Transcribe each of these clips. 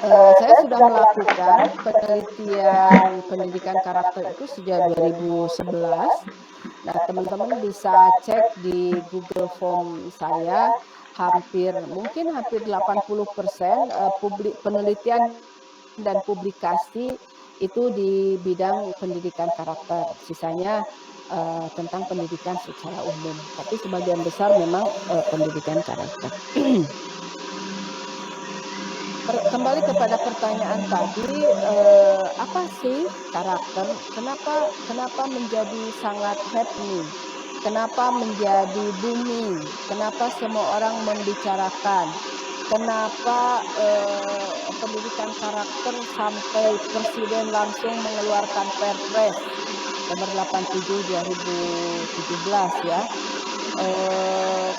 Saya sudah melakukan penelitian pendidikan karakter itu sejak 2011. Nah, teman-teman bisa cek di Google Form saya, mungkin hampir 80% penelitian dan publikasi itu di bidang pendidikan karakter. Sisanya tentang pendidikan secara umum, tapi sebagian besar memang pendidikan karakter. Kembali kepada pertanyaan tadi, apa sih karakter? Kenapa menjadi sangat happening? Kenapa menjadi booming? Kenapa semua orang membicarakan? Kenapa pendidikan karakter sampai presiden langsung mengeluarkan Perpres nomor 87 2017 ya.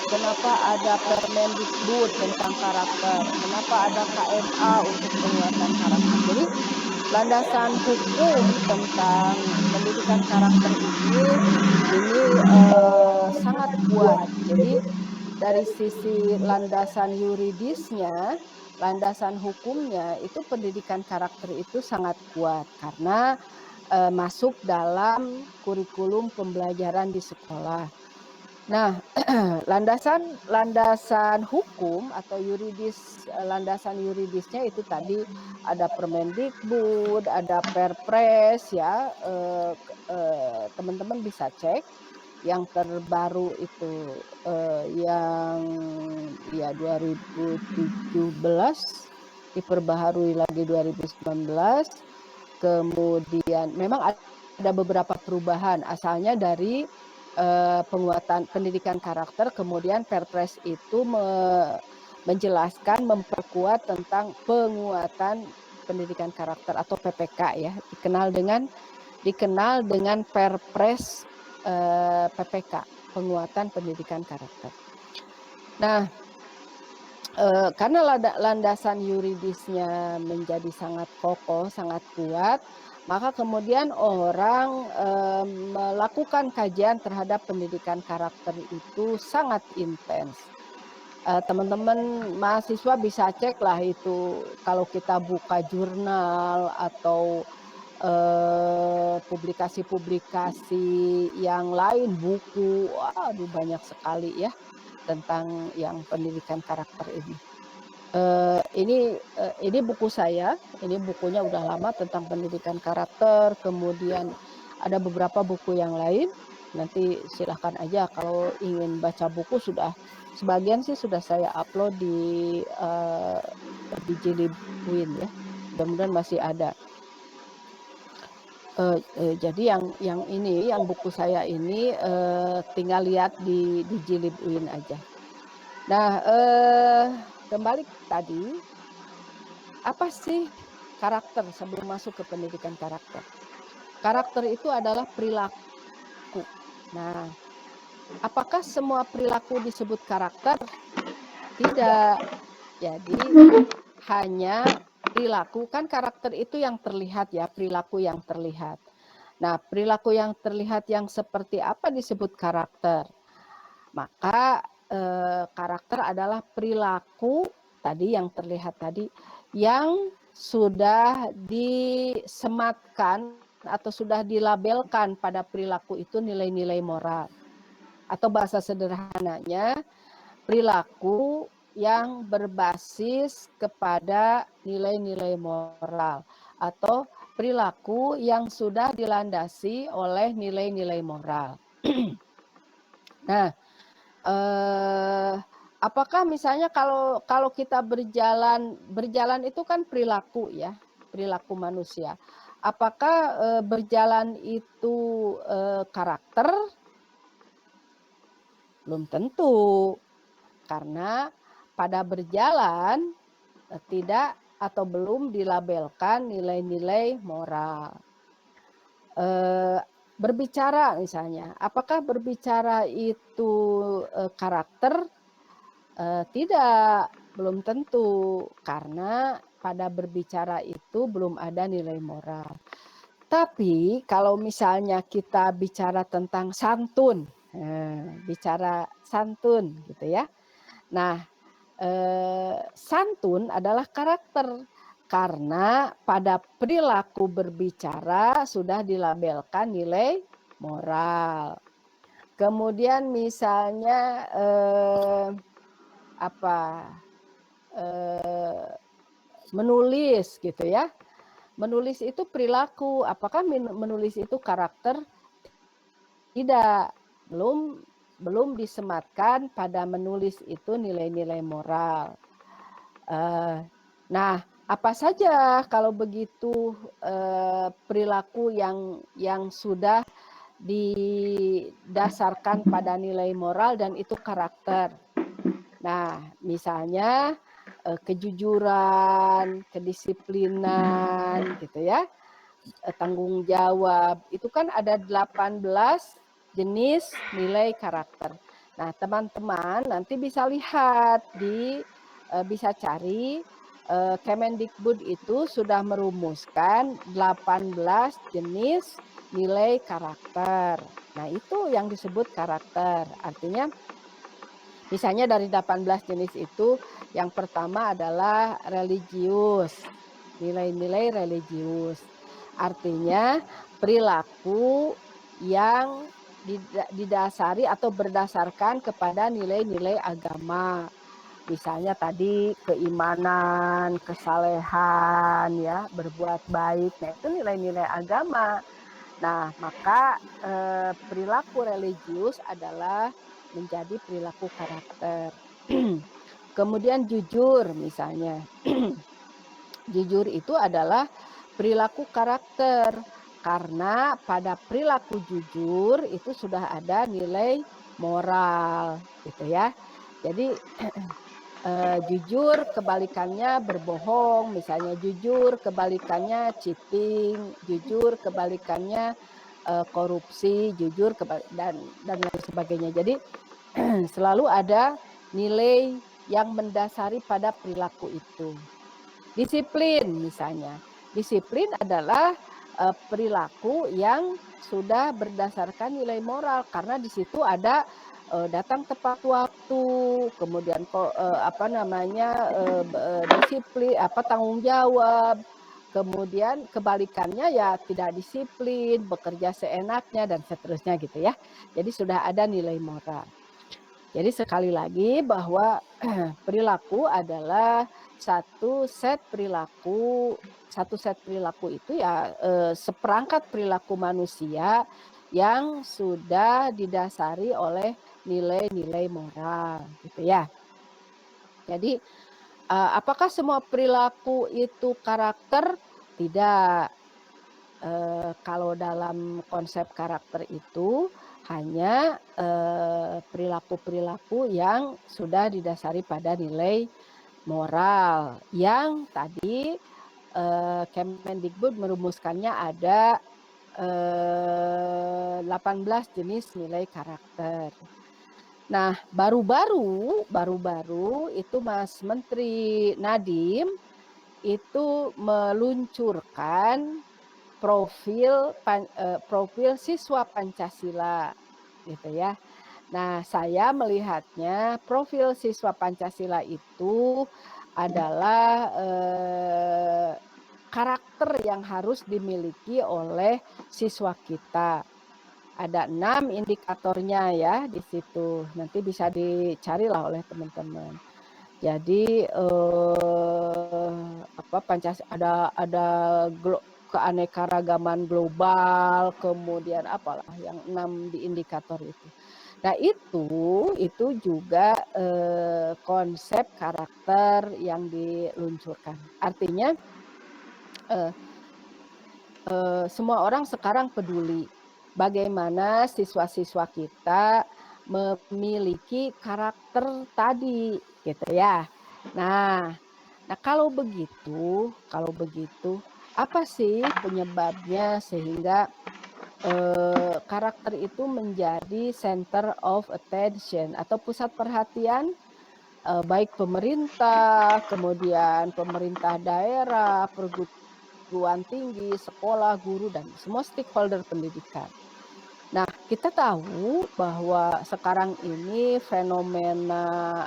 Kenapa ada Permendikbud tentang karakter, kenapa ada KMA untuk penguatan karakter. Jadi landasan hukum tentang pendidikan karakter ini sangat kuat. Jadi dari sisi landasan yuridisnya, landasan hukumnya itu pendidikan karakter itu sangat kuat karena masuk dalam kurikulum pembelajaran di sekolah. Nah, landasan hukum atau landasan yuridisnya itu tadi ada Permendikbud, ada Perpres ya, teman-teman bisa cek yang terbaru itu yang ya 2017 diperbaharui lagi 2019, kemudian memang ada beberapa perubahan asalnya dari penguatan pendidikan karakter, kemudian Perpres itu menjelaskan, memperkuat tentang penguatan pendidikan karakter atau PPK ya, dikenal dengan Perpres PPK, penguatan pendidikan karakter. Nah, karena landasan yuridisnya menjadi sangat kokoh, sangat kuat, maka kemudian orang melakukan kajian terhadap pendidikan karakter itu sangat intens. Teman-teman mahasiswa bisa cek lah itu kalau kita buka jurnal atau publikasi-publikasi yang lain, buku, waduh banyak sekali ya tentang yang pendidikan karakter ini. Ini buku saya, ini bukunya udah lama tentang pendidikan karakter, kemudian ada beberapa buku yang lain. Nanti silahkan aja kalau ingin baca buku, sebagian sih sudah saya upload di Jilid Win ya. Mudah-mudahan masih ada. Jadi yang buku saya ini tinggal lihat di Jilid Win aja. Nah, kembali tadi, apa sih karakter sebelum masuk ke pendidikan karakter? Karakter itu adalah perilaku. Nah, apakah semua perilaku disebut karakter? Tidak. Jadi hanya perilaku, kan karakter itu yang terlihat ya, perilaku yang terlihat. Nah, perilaku yang terlihat yang seperti apa disebut karakter? Maka karakter adalah perilaku tadi yang terlihat tadi yang sudah disematkan atau sudah dilabelkan pada perilaku itu nilai-nilai moral. Atau bahasa sederhananya, perilaku yang berbasis kepada nilai-nilai moral atau perilaku yang sudah dilandasi oleh nilai-nilai moral. Nah, apakah misalnya kalau kita berjalan itu kan perilaku ya, perilaku manusia. Apakah berjalan itu karakter? Belum tentu. Karena pada berjalan tidak atau belum dilabelkan nilai-nilai moral. Berbicara misalnya, apakah berbicara itu karakter? Tidak, belum tentu, karena pada berbicara itu belum ada nilai moral. Tapi kalau misalnya kita bicara tentang santun, bicara santun gitu ya. Nah, santun adalah karakter. Karena pada perilaku berbicara sudah dilabelkan nilai moral. Kemudian misalnya menulis gitu ya. Menulis itu perilaku. Apakah menulis itu karakter? Tidak. Belum disematkan pada menulis itu nilai-nilai moral. Nah, apa saja kalau begitu perilaku yang sudah didasarkan pada nilai moral dan itu karakter. Nah, misalnya kejujuran, kedisiplinan gitu ya, tanggung jawab. Itu kan ada 18 jenis nilai karakter. Nah, teman-teman nanti bisa lihat bisa cari Kemendikbud itu sudah merumuskan 18 jenis nilai karakter. Nah, itu yang disebut karakter. Artinya misalnya dari 18 jenis itu yang pertama adalah religius. Nilai-nilai religius. Artinya perilaku yang didasari atau berdasarkan kepada nilai-nilai agama. Misalnya tadi keimanan, kesalehan, ya, berbuat baik. Nah, itu nilai-nilai agama. Nah, maka perilaku religius adalah menjadi perilaku karakter. Kemudian jujur misalnya. Jujur itu adalah perilaku karakter. Karena pada perilaku jujur itu sudah ada nilai moral gitu ya. Jadi jujur kebalikannya berbohong, misalnya jujur kebalikannya cheating, jujur kebalikannya korupsi, jujur dan lain sebagainya. Jadi selalu ada nilai yang mendasari pada perilaku itu. Disiplin misalnya. Disiplin adalah perilaku yang sudah berdasarkan nilai moral karena di situ ada datang tepat waktu, kemudian disiplin, tanggung jawab, kemudian kebalikannya ya tidak disiplin, bekerja seenaknya dan seterusnya gitu ya. Jadi sudah ada nilai moral. Jadi sekali lagi bahwa perilaku adalah satu set perilaku itu ya seperangkat perilaku manusia yang sudah didasari oleh nilai-nilai moral gitu ya. Jadi apakah semua perilaku itu karakter? Tidak. Kalau dalam konsep karakter itu hanya perilaku-perilaku yang sudah didasari pada nilai moral yang tadi Kemendikbud merumuskannya ada 18 jenis nilai karakter. Nah, baru-baru itu Mas Menteri Nadiem itu meluncurkan profil siswa Pancasila gitu ya. Nah, saya melihatnya profil siswa Pancasila itu adalah karakter yang harus dimiliki oleh siswa kita. Ada 6 indikatornya ya di situ. Nanti bisa dicarilah oleh teman-teman. Jadi Pancasila ada keanekaragaman global, kemudian apalah yang 6 di indikator itu. Nah itu juga konsep karakter yang diluncurkan. Artinya semua orang sekarang peduli bagaimana siswa-siswa kita memiliki karakter tadi gitu ya. Nah kalau begitu apa sih penyebabnya sehingga karakter itu menjadi center of attention atau pusat perhatian baik pemerintah, kemudian pemerintah daerah, perguruan tinggi, sekolah, guru dan semua stakeholder pendidikan. Nah, kita tahu bahwa sekarang ini fenomena,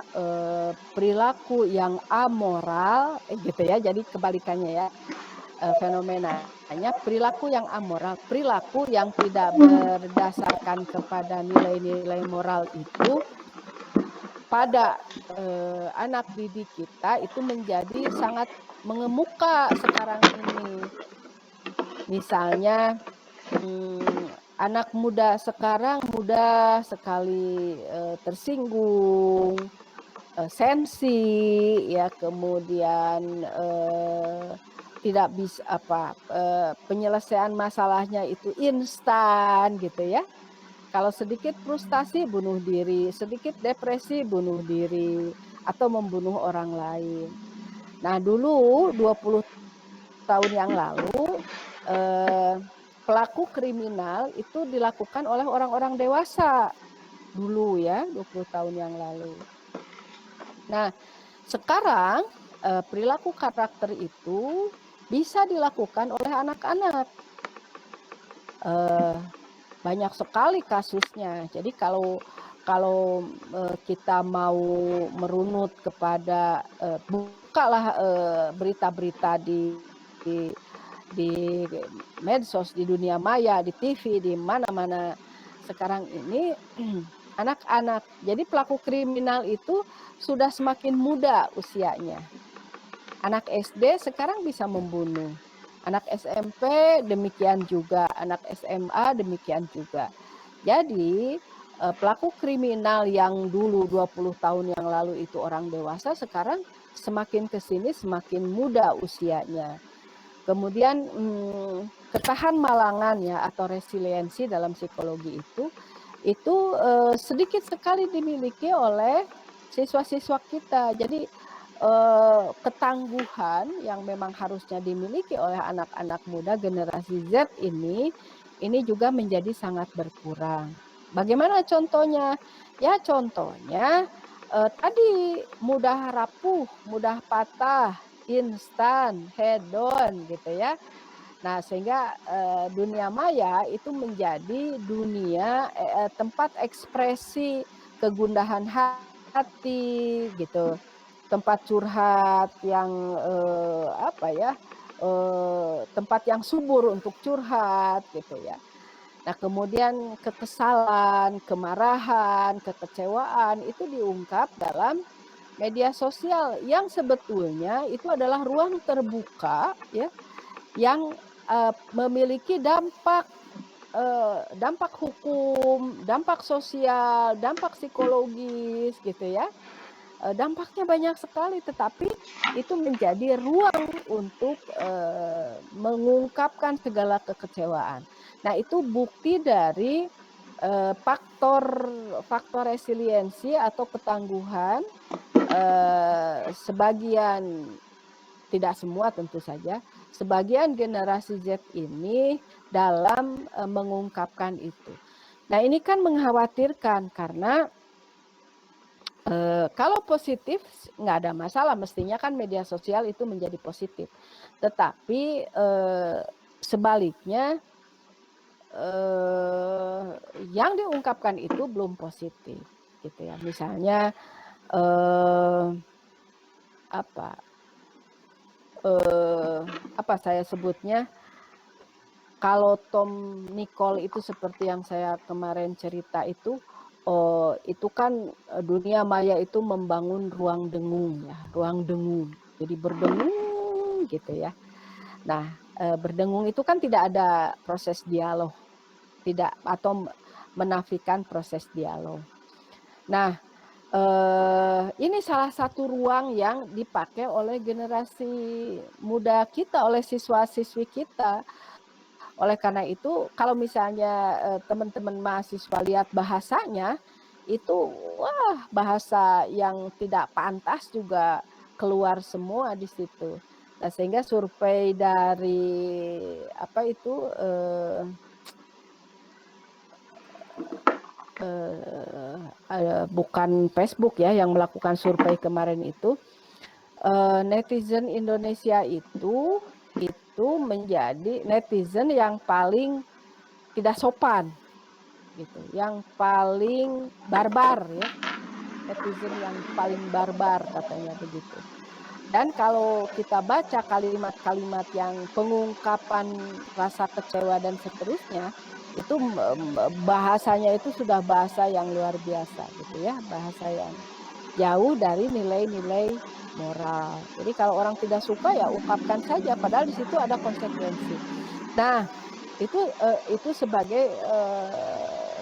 perilaku yang amoral, gitu ya, jadi kebalikannya ya, fenomenanya perilaku yang amoral, perilaku yang tidak berdasarkan kepada nilai-nilai moral itu pada, anak didik kita itu menjadi sangat mengemuka sekarang ini. Misalnya, anak muda sekarang mudah sekali, tersinggung, sensi, ya, kemudian, tidak bisa penyelesaian masalahnya itu instan gitu ya. Kalau sedikit frustasi bunuh diri, sedikit depresi bunuh diri, atau membunuh orang lain. Nah dulu 20 tahun yang lalu, pelaku kriminal itu dilakukan oleh orang-orang dewasa, dulu ya 20 tahun yang lalu. Nah sekarang, perilaku karakter itu bisa dilakukan oleh anak-anak. Banyak sekali kasusnya. Jadi kalau kita mau merunut kepada, bukalah, berita-berita di medsos, di dunia maya, di TV, di mana-mana sekarang ini, anak-anak. Jadi pelaku kriminal itu sudah semakin muda usianya. Anak SD sekarang bisa membunuh. Anak SMP demikian juga, anak SMA demikian juga. Jadi, pelaku kriminal yang dulu 20 tahun yang lalu itu orang dewasa, sekarang semakin ke sini semakin muda usianya. Kemudian, ketahan-malangan ya atau resiliensi dalam psikologi itu sedikit sekali dimiliki oleh siswa-siswa kita. Jadi, ketangguhan yang memang harusnya dimiliki oleh anak-anak muda generasi Z ini juga menjadi sangat berkurang. Bagaimana contohnya? Ya contohnya, tadi mudah rapuh, mudah patah, instan, hedon gitu ya. Nah sehingga, dunia maya itu menjadi dunia, tempat ekspresi kegundahan hati gitu. Tempat curhat yang, tempat yang subur untuk curhat gitu ya. Nah kemudian kekesalan, kemarahan, kekecewaan itu diungkap dalam media sosial yang sebetulnya itu adalah ruang terbuka ya, yang, memiliki dampak hukum, dampak sosial, dampak psikologis gitu ya. Dampaknya banyak sekali, tetapi itu menjadi ruang untuk, mengungkapkan segala kekecewaan. Nah itu bukti dari, faktor resiliensi atau ketangguhan, sebagian, tidak semua tentu saja, sebagian generasi Z ini dalam, mengungkapkan itu. Nah ini kan mengkhawatirkan karena, kalau positif nggak ada masalah, mestinya kan media sosial itu menjadi positif. Tetapi, sebaliknya, yang diungkapkan itu belum positif gitu ya. Misalnya, apa, apa saya sebutnya, kalau Tom Nicole itu seperti yang saya kemarin cerita itu kan, dunia maya itu membangun ruang dengung ya, ruang dengung. Jadi berdengung gitu ya. Nah, berdengung itu kan tidak ada proses dialog, tidak atau menafikan proses dialog. Nah, ini salah satu ruang yang dipakai oleh generasi muda kita, oleh siswa-siswi kita. Oleh karena itu, kalau misalnya, teman-teman mahasiswa lihat bahasanya, itu wah bahasa yang tidak pantas juga keluar semua di situ. Nah, sehingga survei dari apa itu, bukan Facebook ya yang melakukan survei kemarin itu, netizen Indonesia itu menjadi netizen yang paling tidak sopan. gitu, yang paling barbar ya, netizen yang paling barbar katanya begitu. Dan kalau kita baca kalimat-kalimat yang pengungkapan rasa kecewa dan seterusnya, itu bahasanya itu sudah bahasa yang luar biasa gitu ya, bahasa yang jauh dari nilai-nilai moral. Jadi kalau orang tidak suka ya ungkapkan saja, padahal di situ ada konsekuensi. Nah, itu sebagai,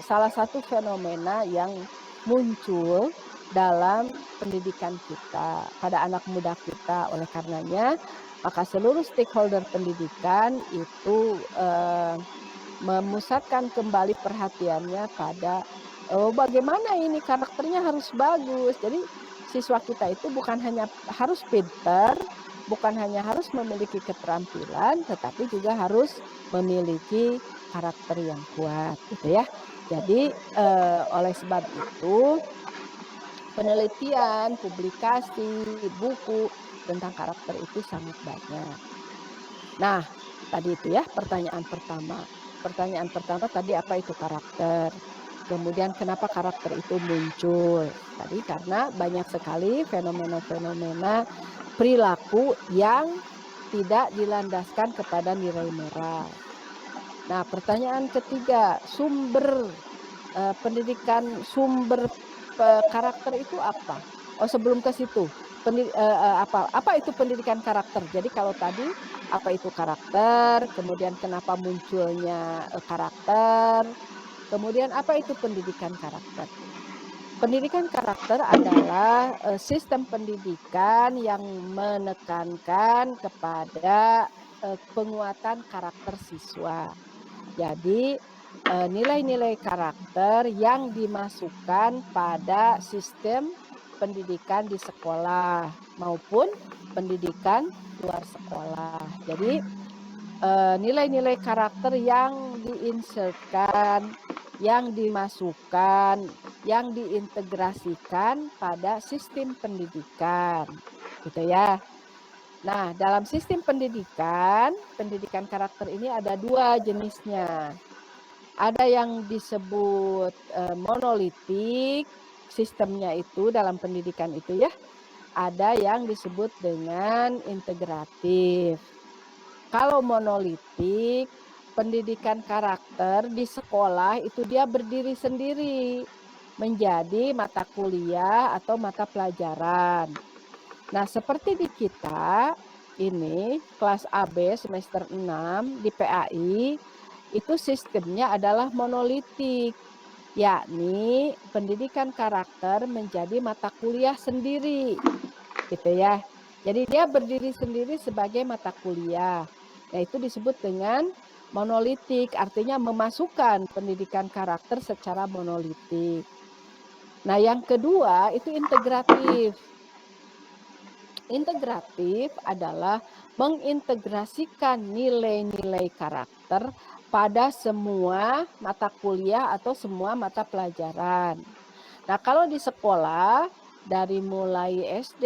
salah satu fenomena yang muncul dalam pendidikan kita, pada anak muda kita. Oleh karenanya, maka seluruh stakeholder pendidikan itu, memusatkan kembali perhatiannya pada, bagaimana ini karakternya harus bagus. Jadi siswa kita itu bukan hanya harus pintar, bukan hanya harus memiliki keterampilan, tetapi juga harus memiliki karakter yang kuat gitu ya. Jadi, oleh sebab itu penelitian, publikasi, buku tentang karakter itu sangat banyak. Nah, tadi itu ya pertanyaan pertama. Pertanyaan pertama tadi apa itu karakter? Kemudian kenapa karakter itu muncul? Tadi karena banyak sekali fenomena-fenomena perilaku yang tidak dilandaskan kepada nilai moral. Nah, pertanyaan ketiga, sumber karakter itu apa? Oh, sebelum ke situ, apa itu pendidikan karakter? Jadi kalau tadi, apa itu karakter, kemudian kenapa munculnya, karakter, kemudian apa itu pendidikan karakter? Pendidikan karakter adalah, sistem pendidikan yang menekankan kepada, penguatan karakter siswa. Jadi, nilai-nilai karakter yang dimasukkan pada sistem pendidikan di sekolah maupun pendidikan luar sekolah. Jadi, nilai-nilai karakter yang diinsertkan, yang dimasukkan, yang diintegrasikan pada sistem pendidikan, gitu ya. Nah, dalam sistem pendidikan, pendidikan karakter ini ada 2 jenisnya. Ada yang disebut, monolitik, sistemnya itu dalam pendidikan itu ya, ada yang disebut dengan integratif. Kalau monolitik, pendidikan karakter di sekolah itu dia berdiri sendiri, menjadi mata kuliah atau mata pelajaran. Nah, seperti di kita, ini kelas AB semester 6 di PAI, itu sistemnya adalah monolitik, yakni pendidikan karakter menjadi mata kuliah sendiri, gitu ya. Jadi dia berdiri sendiri sebagai mata kuliah. Nah, itu disebut dengan monolitik, artinya memasukkan pendidikan karakter secara monolitik. Nah, yang kedua itu integratif. Integratif adalah mengintegrasikan nilai-nilai karakter pada semua mata kuliah atau semua mata pelajaran. Nah, kalau di sekolah dari mulai SD,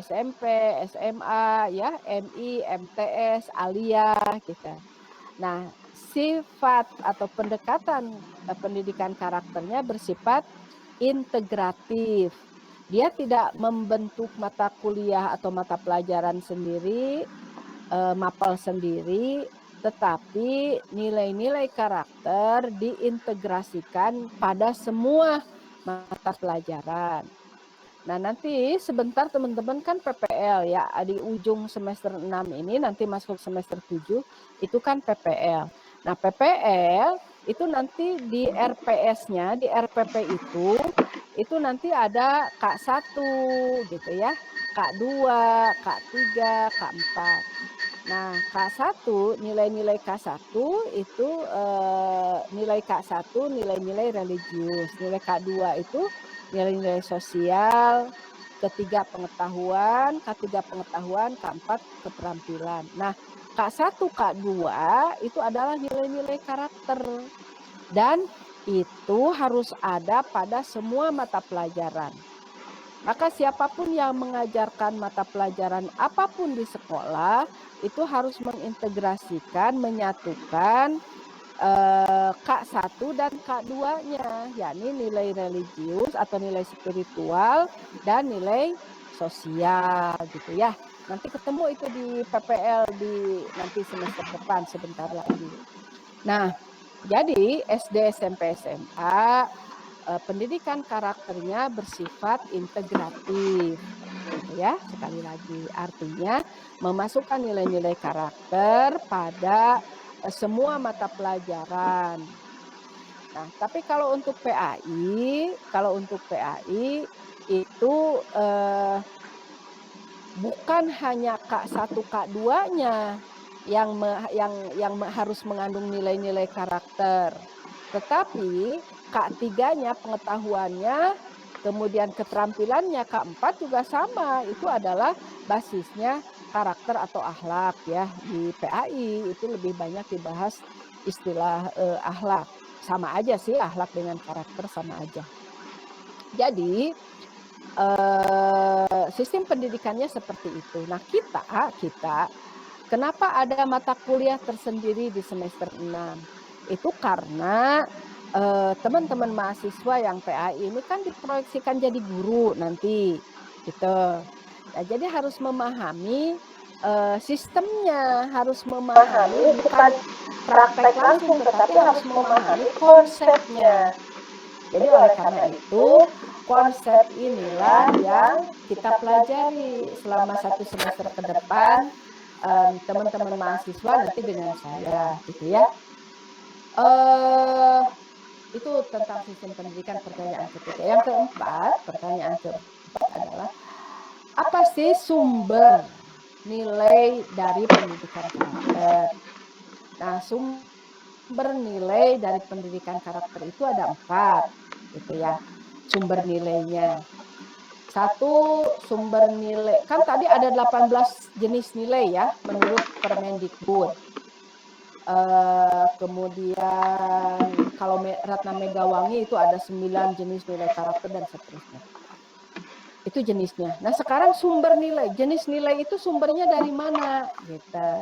SMP, SMA, ya, MI, MTS, Alia, gitu. Nah, sifat atau pendekatan pendidikan karakternya bersifat integratif. Dia tidak membentuk mata kuliah atau mata pelajaran sendiri, mapel sendiri, tetapi nilai-nilai karakter diintegrasikan pada semua mata pelajaran. Nah, nanti sebentar teman-teman kan PPL ya, di ujung semester 6 ini nanti masuk semester 7 itu kan PPL. Nah, PPL itu nanti di RPS-nya, di RPP itu nanti ada K1 gitu ya, K2, K3, K4. Nah, K1, nilai-nilai K1 itu, nilai K1 nilai-nilai religius, nilai K2 itu nilai-nilai sosial, ketiga pengetahuan, K3 pengetahuan, K4 keterampilan. Nah, K1, K2 itu adalah nilai-nilai karakter dan itu harus ada pada semua mata pelajaran. Maka siapapun yang mengajarkan mata pelajaran apapun di sekolah, itu harus mengintegrasikan, menyatukan K1 dan K2-nya, yakni nilai religius atau nilai spiritual dan nilai sosial gitu ya. Nanti ketemu itu di PPL nanti semester depan sebentar lagi. Nah, jadi SD, SMP, SMA pendidikan karakternya bersifat integratif gitu ya. Sekali lagi artinya memasukkan nilai-nilai karakter pada semua mata pelajaran. Nah, tapi kalau untuk PAI itu bukan hanya K1, K2-nya yang harus mengandung nilai-nilai karakter, tetapi K3-nya pengetahuannya, kemudian keterampilannya, K4 juga sama, itu adalah basisnya karakter atau akhlak ya. Di PAI itu lebih banyak dibahas istilah akhlak. Sama aja sih, akhlak dengan karakter sama aja. Jadi sistem pendidikannya seperti itu. Nah, kita kenapa ada mata kuliah tersendiri di semester 6? Itu karena teman-teman mahasiswa yang PAI ini kan diproyeksikan jadi guru nanti gitu. Nah, jadi harus memahami sistemnya, harus memahami bukan praktek langsung tetapi harus memahami konsepnya. Jadi oleh karena itu konsep inilah yang kita pelajari selama 1 semester ke depan teman-teman mahasiswa nanti dengan saya gitu ya. Itu tentang sistem pendidikan pertanyaan ketiga. Yang keempat, pertanyaan keempat adalah apa sih sumber nilai dari pendidikan karakter? Nah, sumber nilai dari pendidikan karakter itu ada 4 gitu ya. Sumber nilainya. 1 sumber nilai, kan tadi ada 18 jenis nilai ya menurut Permendikbud. Kemudian kalau Ratna Megawangi itu ada 9 jenis nilai karakter dan seterusnya. Itu jenisnya. Nah, sekarang sumber nilai, jenis nilai itu sumbernya dari mana? Gitu.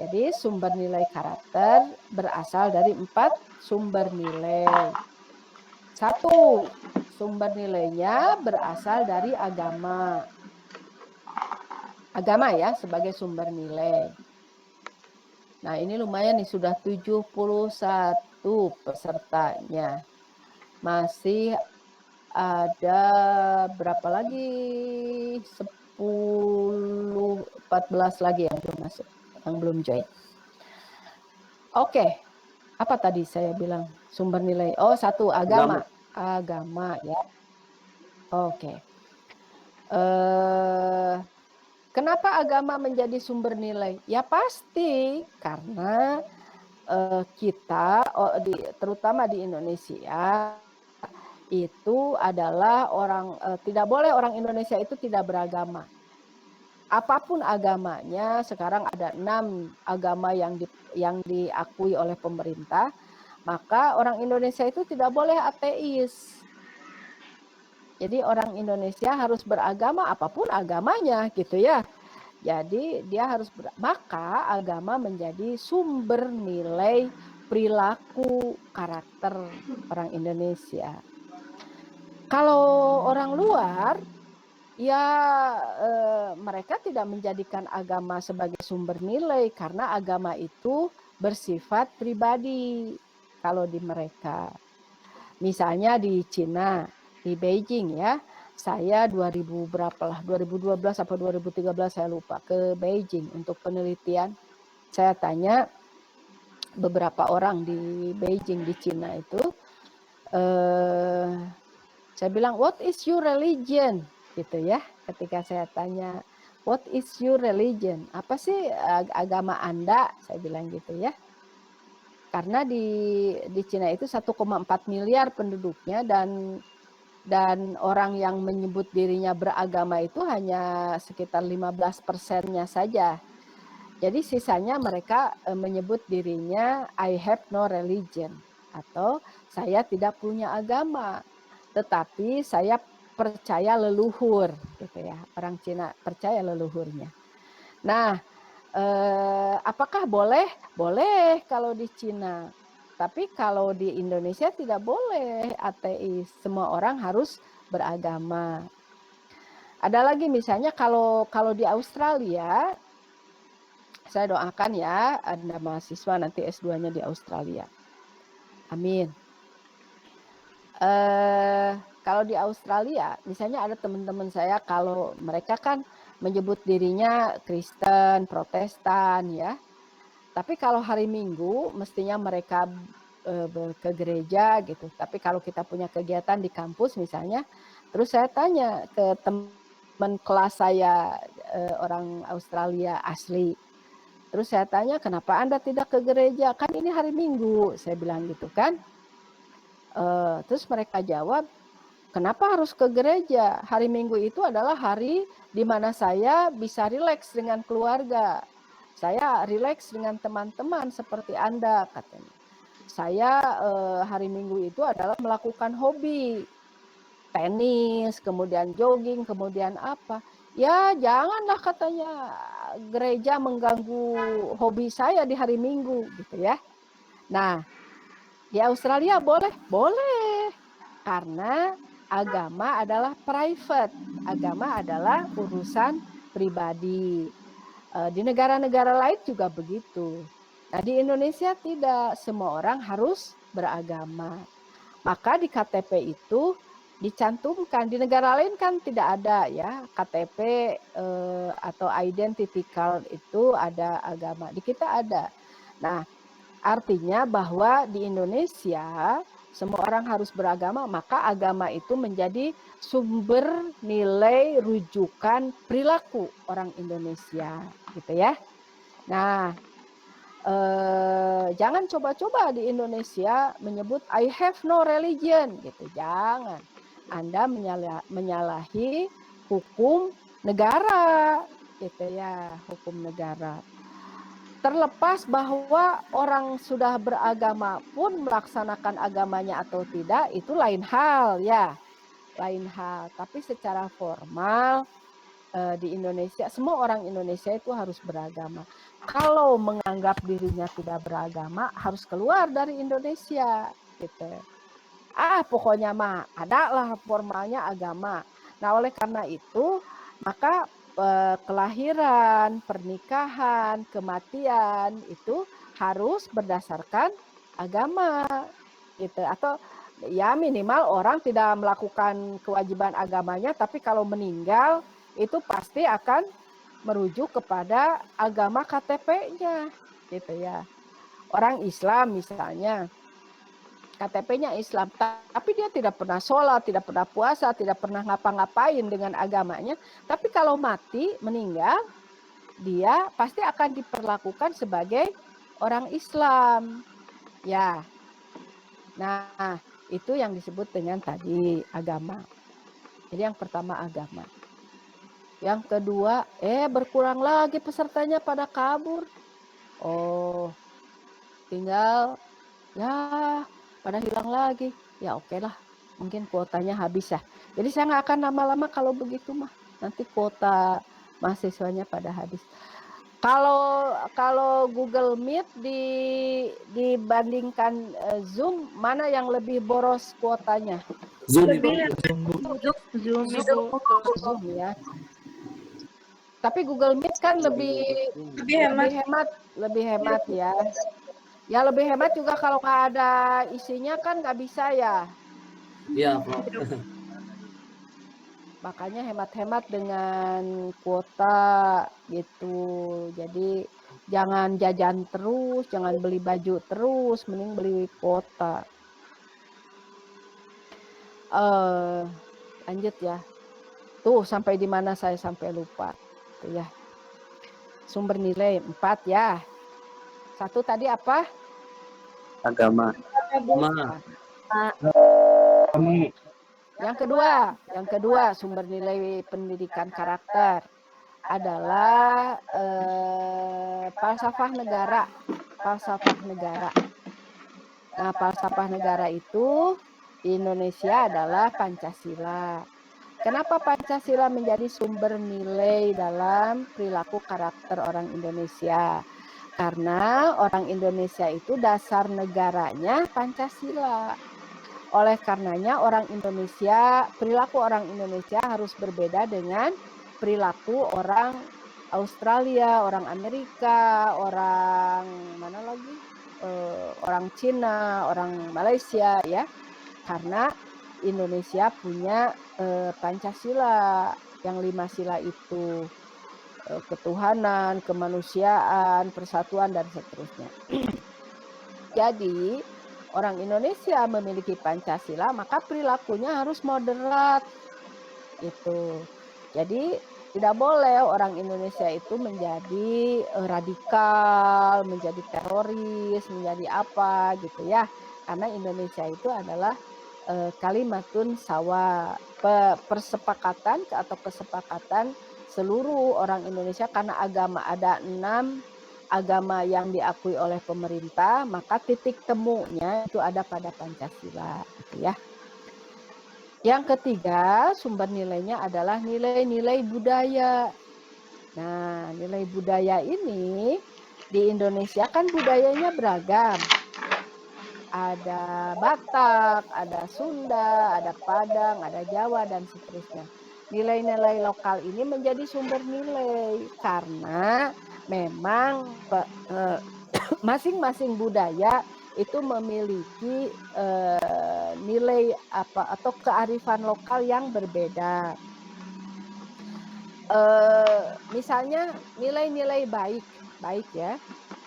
Jadi sumber nilai karakter berasal dari 4 sumber nilai. 1, sumber nilainya berasal dari agama. Agama ya sebagai sumber nilai. Nah, ini lumayan nih sudah 71 pesertanya. Masih ada berapa lagi? 10, 14 lagi yang belum masuk, yang belum join. Oke. Apa tadi saya bilang? Sumber nilai. Oh, 1 agama. Agama ya. Oke. Kenapa agama menjadi sumber nilai? Ya pasti karena kita terutama di Indonesia itu adalah tidak boleh orang Indonesia itu tidak beragama. Apapun agamanya, sekarang ada 6 agama yang diakui oleh pemerintah, maka orang Indonesia itu tidak boleh ateis. Jadi orang Indonesia harus beragama apapun agamanya gitu ya. Jadi dia harus maka agama menjadi sumber nilai perilaku karakter orang Indonesia. Kalau orang luar ya mereka tidak menjadikan agama sebagai sumber nilai karena agama itu bersifat pribadi kalau di mereka. Misalnya di Cina, di Beijing ya, saya 2012 atau 2013 saya lupa ke Beijing untuk penelitian. Saya tanya beberapa orang di Beijing di Cina itu, saya bilang what is your religion gitu ya. Ketika saya tanya what is your religion, apa sih agama Anda, saya bilang gitu ya. Karena di Cina itu 1,4 miliar penduduknya dan orang yang menyebut dirinya beragama itu hanya sekitar 15%-nya saja. Jadi sisanya mereka menyebut dirinya I have no religion atau saya tidak punya agama, tetapi saya percaya leluhur gitu ya. Orang Cina percaya leluhurnya. Nah, apakah boleh? Boleh kalau di Cina. Tapi kalau di Indonesia tidak boleh ateis, semua orang harus beragama. Ada lagi misalnya kalau di Australia, saya doakan ya ada mahasiswa nanti S2-nya di Australia. Amin. Kalau di Australia, misalnya ada teman-teman saya kalau mereka kan menyebut dirinya Kristen, Protestan ya. Tapi kalau hari Minggu mestinya mereka ke gereja gitu. Tapi kalau kita punya kegiatan di kampus misalnya, terus saya tanya ke teman kelas saya orang Australia asli. Terus saya tanya, kenapa Anda tidak ke gereja? Kan ini hari Minggu, saya bilang gitu kan. Terus mereka jawab, kenapa harus ke gereja? Hari Minggu itu adalah hari di mana saya bisa rileks dengan keluarga. Saya rileks dengan teman-teman seperti Anda, katanya. Saya hari Minggu itu adalah melakukan hobi. Tenis, kemudian jogging, kemudian apa. Ya janganlah katanya gereja mengganggu hobi saya di hari Minggu gitu ya. Nah, di Australia boleh? Boleh. Karena agama adalah private. Agama adalah urusan pribadi. Di negara-negara lain juga begitu. Nah, di Indonesia tidak, semua orang harus beragama. Maka di KTP itu dicantumkan, di negara lain kan tidak ada ya, KTP atau identity card itu ada agama, di kita ada. Nah, artinya bahwa di Indonesia semua orang harus beragama, maka agama itu menjadi sumber nilai rujukan perilaku orang Indonesia, gitu ya. Nah, jangan coba-coba di Indonesia menyebut I have no religion, gitu. Jangan. Anda menyalahi hukum negara, gitu ya, hukum negara. Terlepas bahwa orang sudah beragama pun melaksanakan agamanya atau tidak, itu lain hal ya, lain hal. Tapi secara formal di Indonesia, semua orang Indonesia itu harus beragama. Kalau menganggap dirinya tidak beragama, harus keluar dari Indonesia, gitu. Pokoknya mah ada lah formalnya agama. Nah, oleh karena itu, maka kelahiran, pernikahan, kematian itu harus berdasarkan agama, gitu. Atau ya minimal orang tidak melakukan kewajiban agamanya, tapi kalau meninggal itu pasti akan merujuk kepada agama KTP-nya, gitu ya. Orang Islam misalnya, KTP-nya Islam, tapi dia tidak pernah sholat, tidak pernah puasa, tidak pernah ngapa-ngapain dengan agamanya. Tapi kalau mati, meninggal, dia pasti akan diperlakukan sebagai orang Islam. Ya, nah itu yang disebut dengan tadi agama. Jadi yang pertama agama. Yang kedua, berkurang lagi pesertanya pada kabur. Oh, tinggal ya pada hilang lagi. Ya oke lah, mungkin kuotanya habis ya. Jadi saya nggak akan lama-lama kalau begitu mah. Nanti kuota mahasiswanya pada habis. Kalau Google Meet dibandingkan Zoom, mana yang lebih boros kuotanya? Zoom. Zoom ya. Tapi Google Meet kan lebih hemat ya. Ya lebih hemat juga kalau nggak ada isinya kan nggak bisa ya. Iya, Makanya hemat-hemat dengan kuota gitu. Jadi jangan jajan terus, jangan beli baju terus, mending beli kuota. Lanjut ya. Tuh sampai di mana saya sampai lupa. Tuh ya. Sumber nilai 4 ya. 1 tadi apa? Agama. Yang kedua sumber nilai pendidikan karakter adalah falsafah negara. Nah, falsafah negara itu di Indonesia adalah Pancasila. Kenapa Pancasila menjadi sumber nilai dalam perilaku karakter orang Indonesia? Karena orang Indonesia itu dasar negaranya Pancasila. Oleh karenanya perilaku orang Indonesia harus berbeda dengan perilaku orang Australia, orang Amerika, orang mana lagi? Orang Cina, orang Malaysia ya. Karena Indonesia punya Pancasila yang 5 sila itu. Ketuhanan, kemanusiaan, persatuan dan seterusnya. Jadi orang Indonesia memiliki Pancasila, maka perilakunya harus moderat. Itu. Jadi tidak boleh orang Indonesia itu menjadi radikal, menjadi teroris, menjadi apa gitu ya. Karena Indonesia itu adalah kalimatun sawa, persepakatan atau kesepakatan seluruh orang Indonesia karena agama ada 6 agama yang diakui oleh pemerintah, maka titik temunya itu ada pada Pancasila, gitu ya. Yang ketiga, sumber nilainya adalah nilai-nilai budaya. Nah, nilai budaya ini di Indonesia kan budayanya beragam. Ada Batak, ada Sunda, ada Padang, ada Jawa, dan seterusnya. Nilai-nilai lokal ini menjadi sumber nilai karena memang masing-masing budaya itu memiliki nilai apa atau kearifan lokal yang berbeda. Misalnya nilai-nilai baik ya,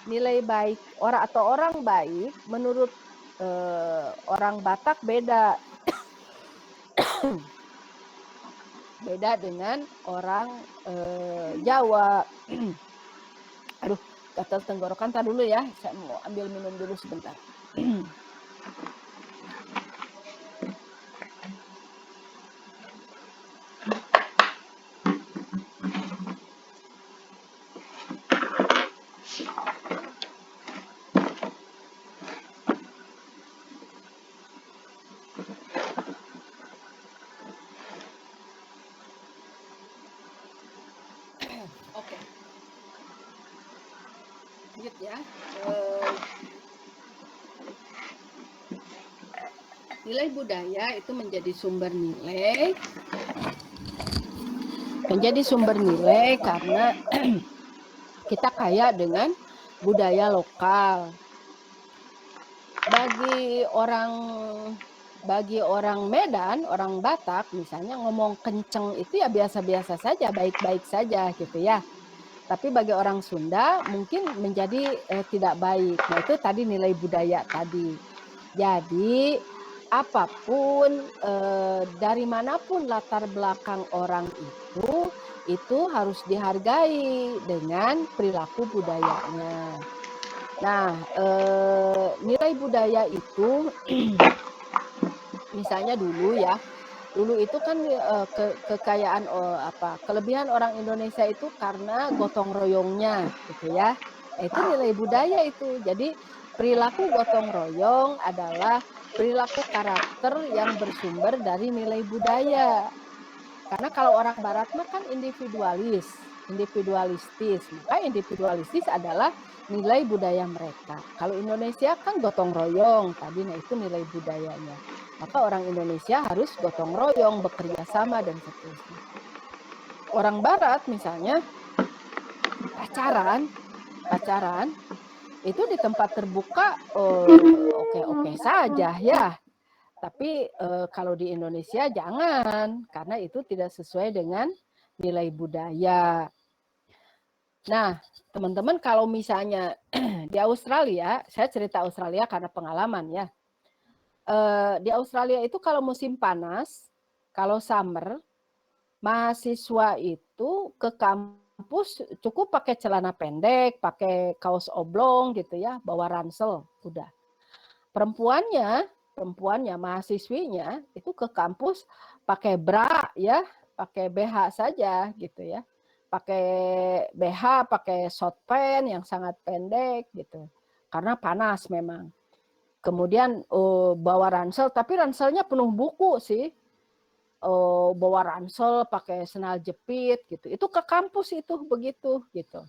nilai baik orang baik menurut orang Batak beda dengan orang Jawa. Aduh, gatal tenggorokan, tar dulu ya, saya mau ambil minum dulu sebentar. Oke. Lanjut ya. Nilai budaya itu menjadi sumber nilai karena kita kaya dengan budaya lokal. Bagi orang Medan, orang Batak misalnya ngomong kenceng itu ya biasa-biasa saja, baik-baik saja gitu ya. Tapi bagi orang Sunda mungkin menjadi tidak baik. Nah, itu tadi nilai budaya tadi. Jadi apapun dari manapun latar belakang orang itu harus dihargai dengan perilaku budayanya. Nah, nilai budaya itu misalnya dulu itu kan kekayaan kelebihan orang Indonesia itu karena gotong royongnya gitu ya. Itu nilai budaya itu. Jadi perilaku gotong royong adalah perilaku karakter yang bersumber dari nilai budaya. Karena kalau orang barat mah kan individualistis. Maka individualistis adalah nilai budaya mereka. Kalau Indonesia kan gotong royong, tadi nah itu nilai budayanya. Maka orang Indonesia harus gotong royong, bekerja sama dan seterusnya. Orang barat misalnya pacaran itu di tempat terbuka oke saja ya. Tapi kalau di Indonesia jangan, karena itu tidak sesuai dengan nilai budaya. Nah, teman-teman kalau misalnya di Australia, saya cerita Australia karena pengalaman ya. Di Australia itu kalau musim panas, kalau summer, mahasiswa itu ke kampus cukup pakai celana pendek, pakai kaos oblong gitu ya, bawa ransel, udah. Perempuannya mahasiswinya itu ke kampus pakai bra ya, pakai BH saja gitu ya. Pakai BH, pakai short pants yang sangat pendek gitu. Karena panas memang. Kemudian bawa ransel, tapi ranselnya penuh buku sih. Bawa ransel pakai sendal jepit gitu. Itu ke kampus itu begitu gitu.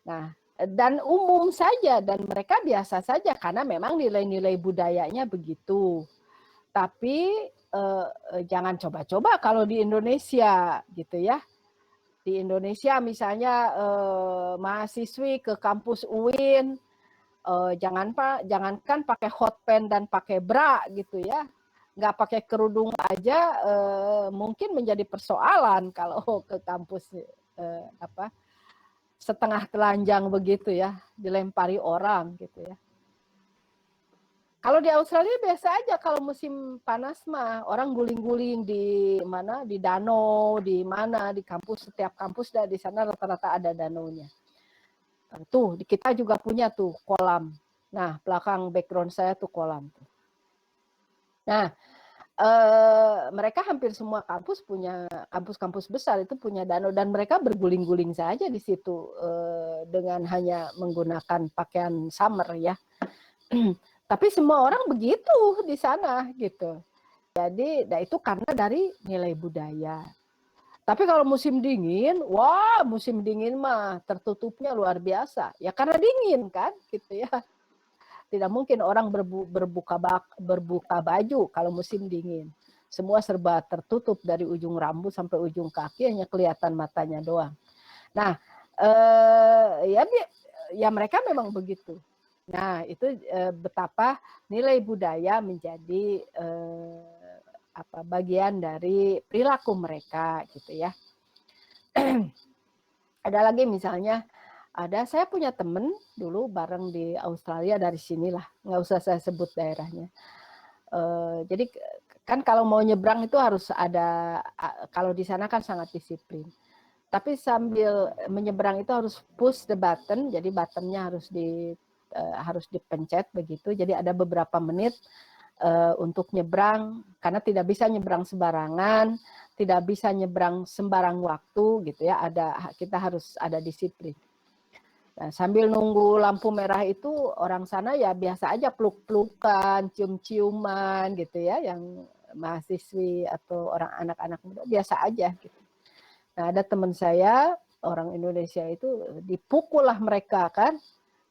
Nah, dan umum saja, dan mereka biasa saja karena memang nilai-nilai budayanya begitu. Tapi jangan coba-coba kalau di Indonesia gitu ya. Di Indonesia misalnya mahasiswi ke kampus UIN, jangankan pakai hot pants dan pakai bra gitu ya, nggak pakai kerudung aja mungkin menjadi persoalan kalau ke kampus setengah telanjang begitu ya, dilempari orang gitu ya. Kalau di Australia biasa aja kalau musim panas mah orang guling-guling di mana, di danau, di mana, di kampus, setiap kampus di sana rata-rata ada danaunya. Tuh kita juga punya tuh kolam. Nah belakang background saya tuh kolam. Nah mereka hampir semua kampus punya, kampus-kampus besar itu punya danau, dan mereka berguling-guling saja di situ dengan hanya menggunakan pakaian summer ya. Tapi semua orang begitu di sana gitu. Jadi itu karena dari nilai budaya. Tapi kalau musim dingin, wah musim dingin mah tertutupnya luar biasa. Ya karena dingin kan gitu ya. Tidak mungkin orang berbuka baju kalau musim dingin. Semua serba tertutup dari ujung rambut sampai ujung kaki, hanya kelihatan matanya doang. Nah, ya mereka memang begitu. Nah, itu betapa nilai budaya menjadi bagian dari perilaku mereka gitu ya. Ada lagi misalnya, saya punya temen dulu bareng di Australia, dari sinilah, nggak usah saya sebut daerahnya. Jadi kan kalau mau nyebrang itu harus ada, kalau di sana kan sangat disiplin. Tapi sambil menyeberang itu harus push the button, jadi buttonnya harus dipencet begitu. Jadi ada beberapa menit untuk nyebrang, karena tidak bisa nyebrang sembarangan, tidak bisa nyebrang sembarang waktu gitu ya. Kita harus ada disiplin. Nah, sambil nunggu lampu merah itu orang sana ya biasa aja peluk-pelukan, cium-ciuman gitu ya, yang mahasiswi atau orang anak-anak muda biasa aja gitu. Nah, ada teman saya orang Indonesia itu dipukul lah mereka kan,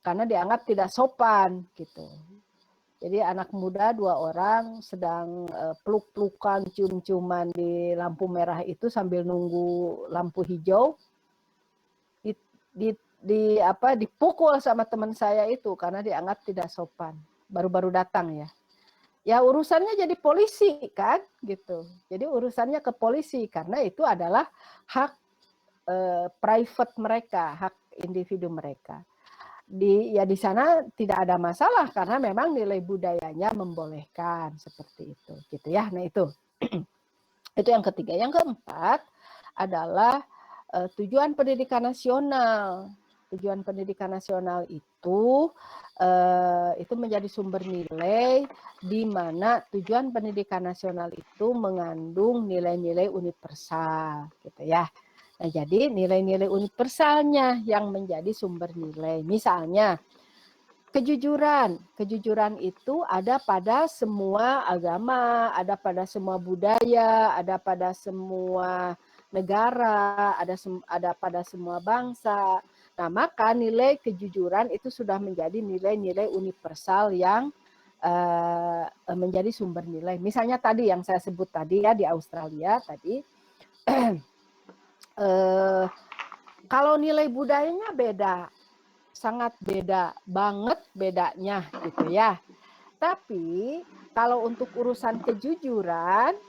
karena dianggap tidak sopan gitu. Jadi anak muda 2 orang sedang peluk-pelukan, cium-ciuman di lampu merah itu sambil nunggu lampu hijau. Dipukul sama teman saya itu karena dianggap tidak sopan. Baru-baru datang ya. Ya urusannya jadi polisi kan gitu. Jadi urusannya ke polisi karena itu adalah hak private mereka, hak individu mereka. Di sana tidak ada masalah karena memang nilai budayanya membolehkan seperti itu gitu ya. Nah itu itu yang ketiga. Yang keempat adalah tujuan pendidikan nasional. Tujuan pendidikan nasional itu menjadi sumber nilai di mana tujuan pendidikan nasional itu mengandung nilai-nilai universal gitu ya. Nah, jadi nilai-nilai universalnya yang menjadi sumber nilai. Misalnya kejujuran. Kejujuran itu ada pada semua agama, ada pada semua budaya, ada pada semua negara, ada pada semua bangsa. Nah, maka nilai kejujuran itu sudah menjadi nilai-nilai universal yang menjadi sumber nilai. Misalnya tadi yang saya sebut tadi ya di Australia tadi, kalau nilai budayanya beda, sangat beda banget bedanya gitu ya. Tapi kalau untuk urusan kejujuran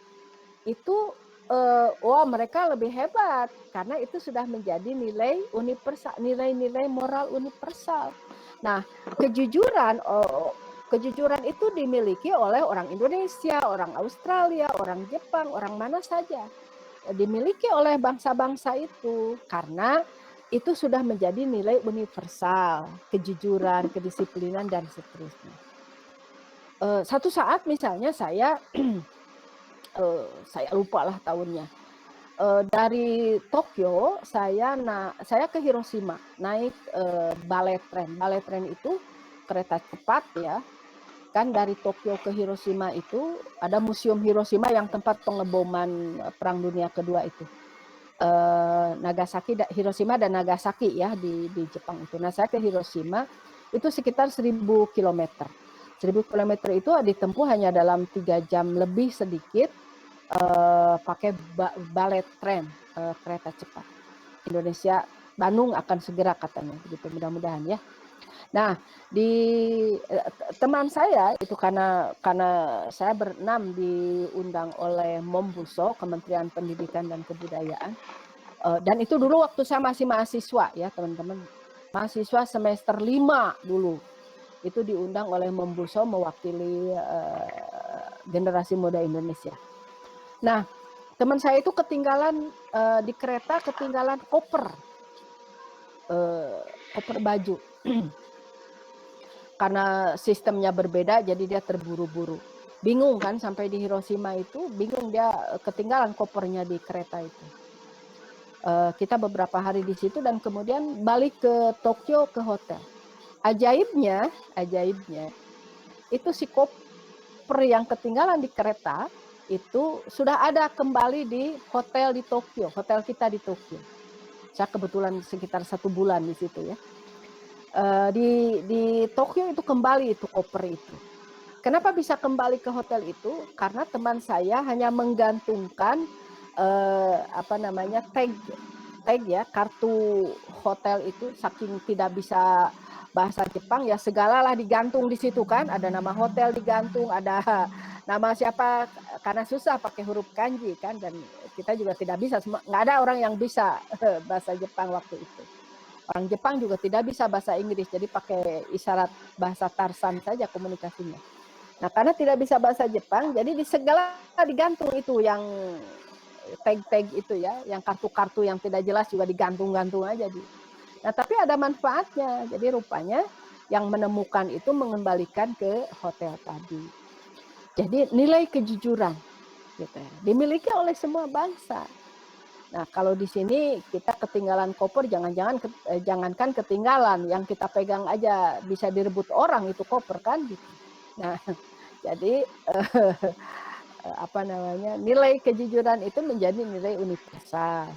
itu wah mereka lebih hebat karena itu sudah menjadi nilai universal, nilai-nilai moral universal. Nah, kejujuran itu dimiliki oleh orang Indonesia, orang Australia, orang Jepang, orang mana saja. Dimiliki oleh bangsa-bangsa itu karena itu sudah menjadi nilai universal, kejujuran, kedisiplinan dan seterusnya. Satu saat misalnya saya lupa lah tahunnya. Dari Tokyo saya ke Hiroshima naik ballet train. Ballet train itu kereta cepat ya. Kan dari Tokyo ke Hiroshima itu ada museum Hiroshima yang tempat pengeboman Perang Dunia Kedua itu. Hiroshima dan Nagasaki ya di Jepang itu. Nah, saya ke Hiroshima itu sekitar 1000 kilometer. 1000 kilometer itu ditempuh hanya dalam 3 jam lebih sedikit pakai bullet train, kereta cepat. Indonesia Bandung akan segera katanya begitu, mudah-mudahan ya. Nah, teman saya itu karena saya berenam diundang oleh Mombuso, Kementerian Pendidikan dan Kebudayaan. Dan itu dulu waktu saya masih mahasiswa ya, teman-teman. Mahasiswa semester 5 dulu. Itu diundang oleh Mombuso mewakili generasi muda Indonesia. Nah, teman saya itu ketinggalan di kereta, ketinggalan koper baju. Karena sistemnya berbeda, jadi dia terburu-buru. Bingung kan sampai di Hiroshima itu, bingung dia ketinggalan kopernya di kereta itu. Kita beberapa hari di situ dan kemudian balik ke Tokyo ke hotel. Ajaibnya itu si koper yang ketinggalan di kereta itu sudah ada kembali di hotel di Tokyo, hotel kita di Tokyo. Saya kebetulan sekitar 1 bulan di situ ya. Di Tokyo itu kembali itu koper itu. Kenapa bisa kembali ke hotel itu? Karena teman saya hanya menggantungkan tag ya, kartu hotel itu, saking tidak bisa bahasa Jepang ya segalalah digantung di situ kan, ada nama hotel digantung, ada nama siapa, karena susah pakai huruf kanji kan, dan kita juga tidak bisa, nggak ada orang yang bisa bahasa Jepang waktu itu. Orang Jepang juga tidak bisa bahasa Inggris, jadi pakai isyarat bahasa Tarsan saja komunikasinya. Nah, karena tidak bisa bahasa Jepang, jadi di segala digantung itu yang tag-tag itu ya, yang kartu-kartu yang tidak jelas juga digantung-gantung aja. Nah, tapi ada manfaatnya. Jadi rupanya yang menemukan itu mengembalikan ke hotel tadi. Jadi nilai kejujuran gitu ya, dimiliki oleh semua bangsa. Nah, kalau di sini kita ketinggalan koper, jangankan ketinggalan, yang kita pegang aja bisa direbut orang itu koper kan gitu. Nah, jadi nilai kejujuran itu menjadi nilai universal.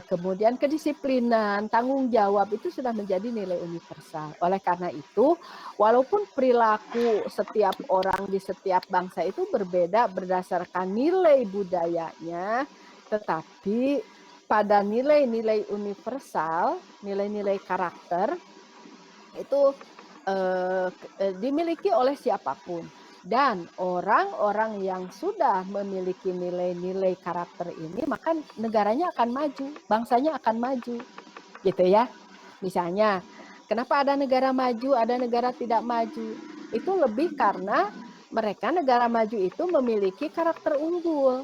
Kemudian kedisiplinan, tanggung jawab itu sudah menjadi nilai universal. Oleh karena itu, walaupun perilaku setiap orang di setiap bangsa itu berbeda berdasarkan nilai budayanya, tetapi pada nilai-nilai universal, nilai-nilai karakter itu dimiliki oleh siapapun. Dan orang-orang yang sudah memiliki nilai-nilai karakter ini, maka negaranya akan maju, bangsanya akan maju, gitu ya. Misalnya, kenapa ada negara maju, ada negara tidak maju? Itu lebih karena mereka negara maju itu memiliki karakter unggul.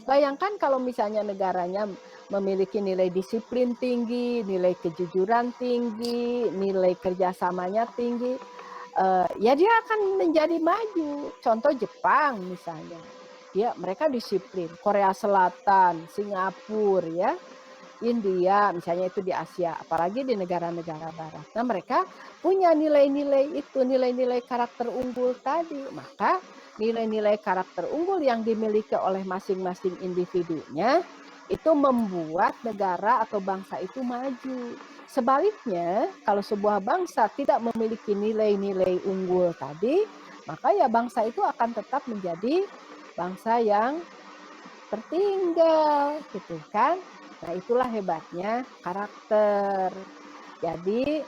Bayangkan kalau misalnya negaranya memiliki nilai disiplin tinggi, nilai kejujuran tinggi, nilai kerjasamanya tinggi, ya dia akan menjadi maju. Contoh Jepang misalnya, mereka disiplin. Korea Selatan, Singapura, ya, India misalnya itu di Asia, apalagi di negara-negara Barat. Nah, mereka punya nilai-nilai itu, nilai-nilai karakter unggul tadi. Maka nilai-nilai karakter unggul yang dimiliki oleh masing-masing individunya itu membuat negara atau bangsa itu maju. Sebaliknya, kalau sebuah bangsa tidak memiliki nilai-nilai unggul tadi, maka ya bangsa itu akan tetap menjadi bangsa yang tertinggal, gitu kan? Nah, itulah hebatnya karakter. Jadi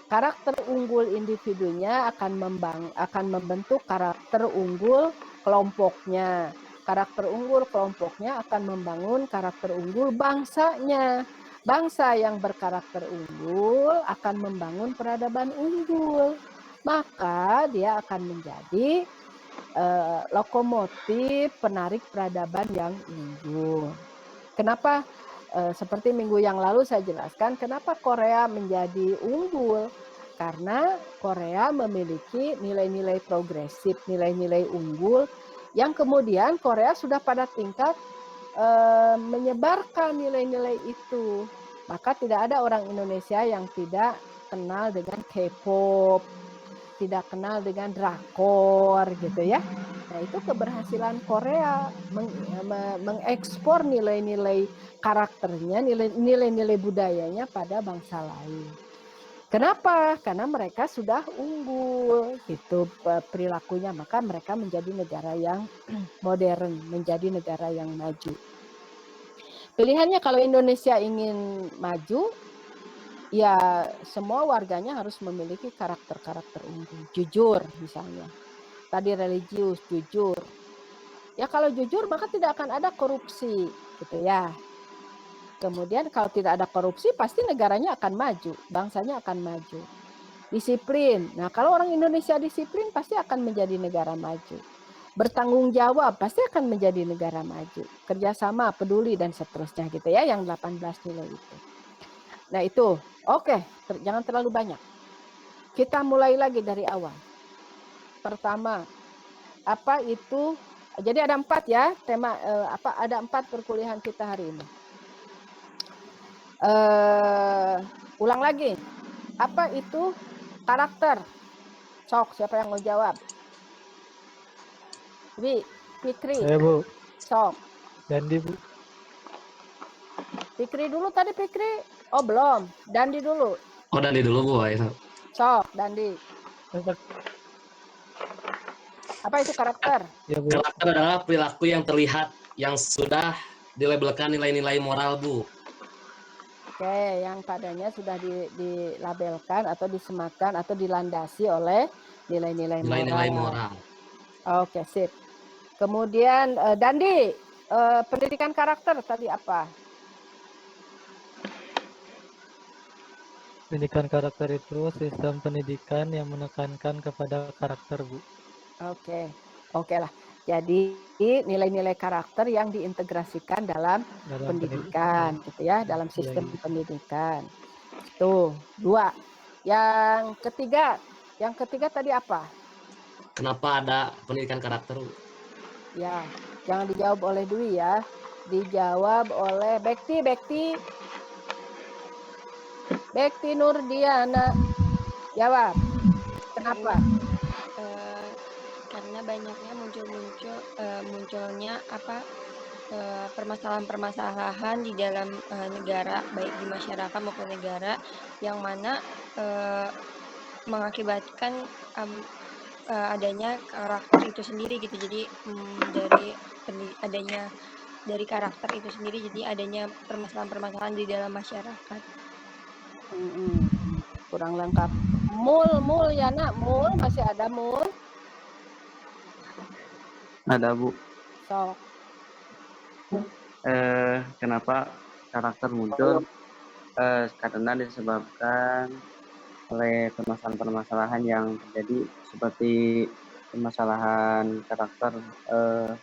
karakter unggul individunya akan membentuk karakter unggul kelompoknya. Karakter unggul kelompoknya akan membangun karakter unggul bangsanya. Bangsa yang berkarakter unggul akan membangun peradaban unggul. Maka dia akan menjadi lokomotif penarik peradaban yang unggul. Kenapa? Seperti minggu yang lalu saya jelaskan kenapa Korea menjadi unggul. Karena Korea memiliki nilai-nilai progresif, nilai-nilai unggul yang kemudian Korea sudah pada tingkat menyebarkan nilai-nilai itu. Maka tidak ada orang Indonesia yang tidak kenal dengan K-pop, tidak kenal dengan drakor gitu ya. Nah, itu keberhasilan Korea mengekspor nilai-nilai karakternya, nilai-nilai budayanya pada bangsa lain. Kenapa? Karena mereka sudah unggul gitu perilakunya, maka mereka menjadi negara yang modern, menjadi negara yang maju. Pilihannya kalau Indonesia ingin maju, ya semua warganya harus memiliki karakter-karakter unggul. Jujur misalnya. Tadi religius, jujur. Ya kalau jujur maka tidak akan ada korupsi gitu ya. Kemudian kalau tidak ada korupsi pasti negaranya akan maju, bangsanya akan maju. Disiplin. Nah, kalau orang Indonesia disiplin pasti akan menjadi negara maju. Bertanggung jawab pasti akan menjadi negara maju. Kerjasama, peduli dan seterusnya gitu ya, yang 18 nilai itu. Nah, itu. Oke, jangan terlalu banyak. Kita mulai lagi dari awal. Pertama, apa itu? Jadi ada 4 ya, tema ada 4 perkuliahan kita hari ini. Ulang lagi. Apa itu karakter? Sok, siapa yang mau jawab? Fikri. Saya Bu. Sok. Dandi Bu. Fikri dulu tadi Fikri. Oh belum. Dandi dulu. Oh, Dandi dulu Bu. Sok, Dandi. Apa itu karakter? Ya Bu. Karakter adalah perilaku yang terlihat yang sudah dilabelkan nilai-nilai moral Bu. Oke, yang padanya sudah dilabelkan atau disemakan atau dilandasi oleh nilai-nilai moral. Oke, sip. Kemudian Dandi, pendidikan karakter tadi apa? Pendidikan karakter itu sistem pendidikan yang menekankan kepada karakter Bu. Oke lah. Jadi nilai-nilai karakter yang diintegrasikan dalam pendidikan gitu ya, dalam sistem pendidikan. Tuh, 2. Yang ketiga tadi apa? Kenapa ada pendidikan karakter? Ya, jangan dijawab oleh Dwi ya. Dijawab oleh Bekti Nurdiana. Jawab. Kenapa? Karena banyaknya munculnya permasalahan-permasalahan di dalam negara, baik di masyarakat maupun negara, yang mana mengakibatkan adanya karakter itu sendiri gitu. Jadi dari karakter itu sendiri, jadi adanya permasalahan-permasalahan di dalam masyarakat. Kurang lengkap. Mul ya nak, Mul masih ada Mul? Ada Bu. Sok. Kenapa karakter muncul? Karena disebabkan oleh permasalahan-permasalahan yang terjadi seperti permasalahan karakter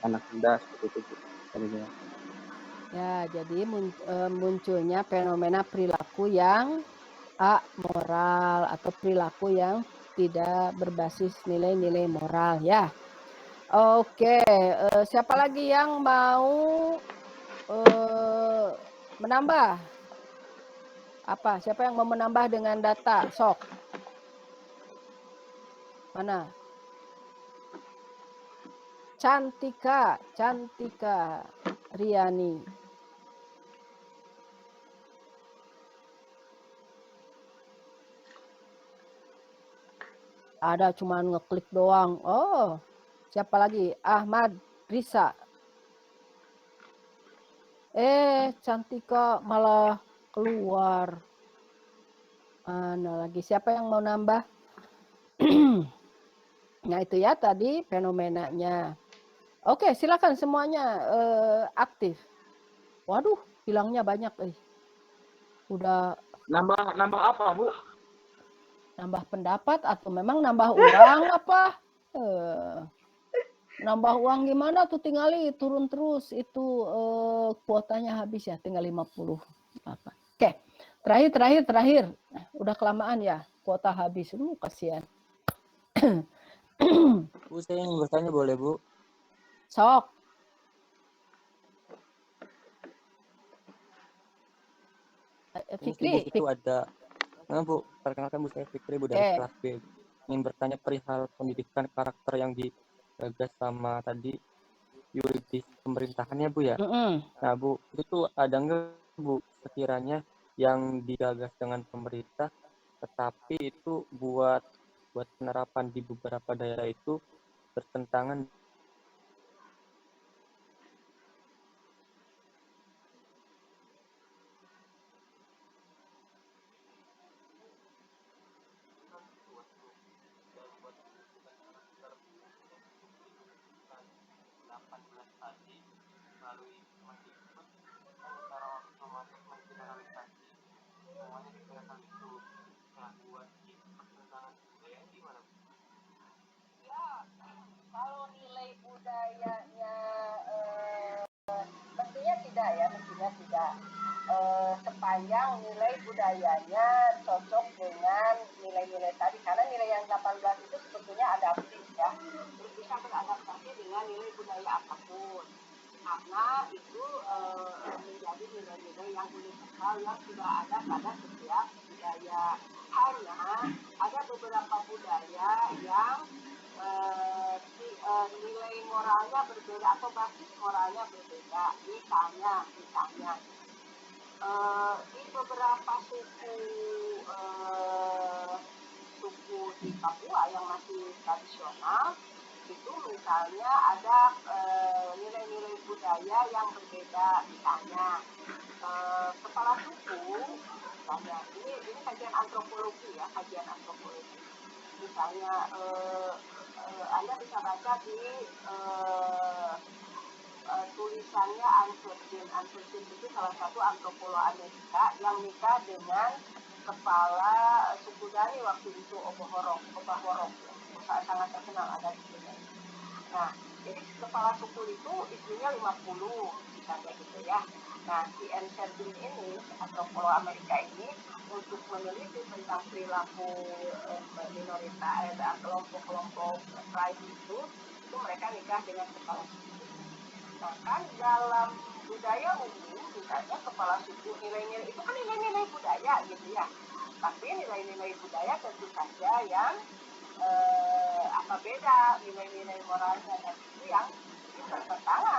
anak muda seperti itu Bu. Ya, jadi munculnya fenomena perilaku yang amoral atau perilaku yang tidak berbasis nilai-nilai moral ya. Oke, siapa lagi yang mau menambah? Apa? Siapa yang mau menambah dengan data? Sok. Mana? Cantika Riani. Ada cuma ngeklik doang. Oh, siapa lagi? Ahmad Risa. Cantika malah keluar. Mana lagi? Siapa yang mau nambah? Nah itu ya tadi fenomenanya. Oke, silakan semuanya aktif. Waduh, hilangnya banyak. Udah nambah apa Bu? Nambah pendapat atau memang nambah uang apa? Nambah uang gimana tuh, tinggali turun terus itu kuotanya habis ya, tinggal 50. Oke, terakhir. Udah kelamaan ya, kuota habis. Kasihan. Bu, saya yang bertanya boleh Bu? Sok. Fikri itu ada. Nah Bu, perkenalkan Bu, saya Fikri, Bu dari kelas B. ingin bertanya perihal pendidikan karakter yang digagas sama tadi yuridis pemerintahannya Bu ya. Mhm. Nah Bu, itu tuh ada nggak Bu sekiranya yang digagas dengan pemerintah, tetapi itu buat penerapan di beberapa daerah itu bertentangan. Kalau nilai budayanya mestinya tidak ya, mestinya tidak. Sepanjang nilai budayanya cocok dengan nilai-nilai tadi, karena nilai yang 18 itu sebetulnya adaptif ya, terus bisa beradaptasi dengan nilai budaya apapun, karena itu menjadi nilai-nilai yang universal yang sudah ada pada setiap budaya. Hanya ada beberapa budaya yang nilai moralnya berbeda atau basis moralnya berbeda. Misalnya di beberapa suku di Papua yang masih tradisional itu misalnya ada nilai-nilai budaya yang berbeda. Misalnya kepala suku, misalnya ini kajian antropologi ya, misalnya Anda bisa baca di tulisannya Anselin itu salah satu antropolog Amerika yang nikah dengan kepala suku Dani waktu itu, Obahorong ya, sangat terkenal ada di sini. Nah, jadi kepala suku itu istrinya 50 misalnya gitu ya. Nah, si Anselin ini, antropolog Amerika ini, untuk meneliti tentang perilaku minoritas dan kelompok-kelompok tribe itu mereka nikah dengan kepala suku. Bahkan dalam budaya umum, misalnya kepala suku, nilai-nilai itu kan nilai-nilai budaya gitu ya. Tapi nilai-nilai budaya tentu saja yang beda nilai-nilai moralnya, dan itu yang bertentangan